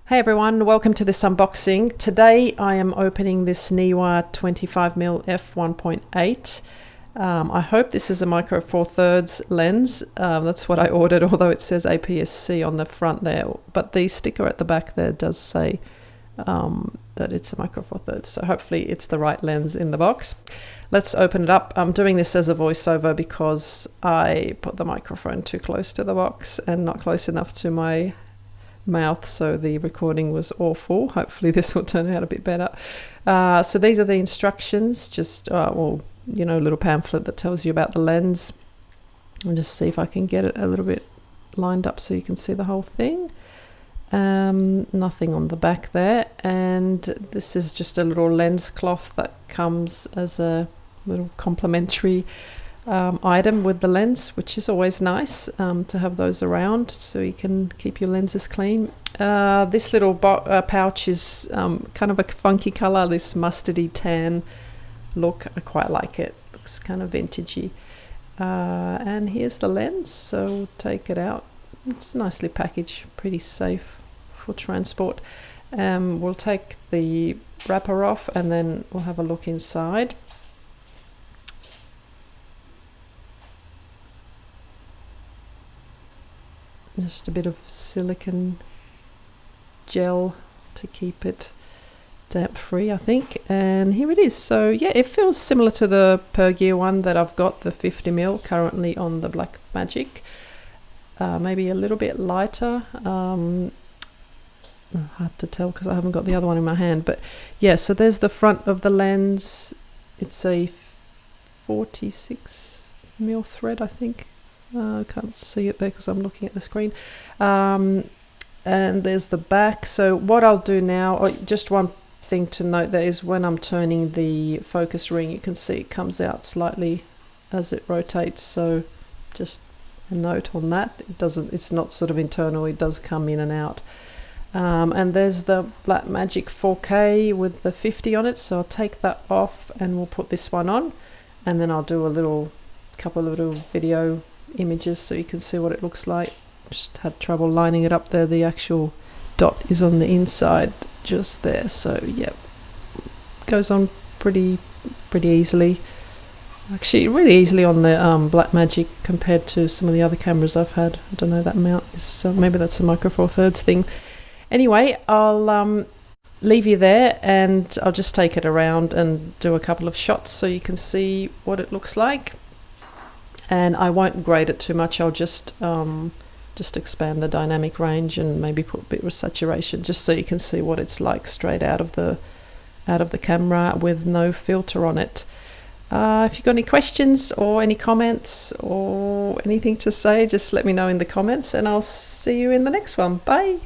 Hey everyone, welcome to this unboxing. Today I am opening this Neewer 25mm f1.8. I hope this is a micro four thirds lens. That's what I ordered, although it says aps-c on the front there. But the sticker at the back there does say that it's a micro four thirds. So hopefully it's the right lens in the box. Let's open it up. I'm doing this as a voiceover because I put the microphone too close to the box and not close enough to my mouth, so the recording was awful. Hopefully this will turn out a bit better. So these are the instructions, just a little pamphlet that tells you about the lens. I'll just see if I can get it a little bit lined up so you can see the whole thing. Nothing on the back there, and this is just a little lens cloth that comes as a little complimentary item with the lens, which is always nice to have those around so you can keep your lenses clean. This little pouch is kind of a funky color, this mustardy tan look. I quite like it. Looks kind of vintagey. And here's the lens, so we'll take it out. It's nicely packaged, pretty safe for transport. We'll take the wrapper off and then we'll have a look inside. Just a bit of silicone gel to keep it damp free, I think. And here it is. So yeah, it feels similar to the Per Gear one that I've got, the 50mm currently on the Blackmagic. Maybe a little bit lighter. Hard to tell because I haven't got the other one in my hand. But yeah, so there's the front of the lens. It's a 46mm thread, I think. I can't see it there because I'm looking at the screen. And there's the back. So what I'll do now, just one thing to note there is when I'm turning the focus ring, you can see it comes out slightly as it rotates. So just a note on that. It's not sort of internal, it does come in and out. And there's the Blackmagic 4K with the 50 on it. So I'll take that off and we'll put this one on. And then I'll do a couple of little video images so you can see what it looks like. Just had trouble lining it up there. The actual dot is on the inside just there, so yeah, goes on pretty easily, actually really easily on the Blackmagic compared to some of the other cameras I've had. I don't know, that mount is maybe that's a micro four thirds thing. Anyway, I'll leave you there and I'll just take it around and do a couple of shots so you can see what it looks like. And I won't grade it too much. I'll just expand the dynamic range and maybe put a bit of saturation just so you can see what it's like straight out of the camera with no filter on it. If you've got any questions or any comments or anything to say, just let me know in the comments and I'll see you in the next one. Bye.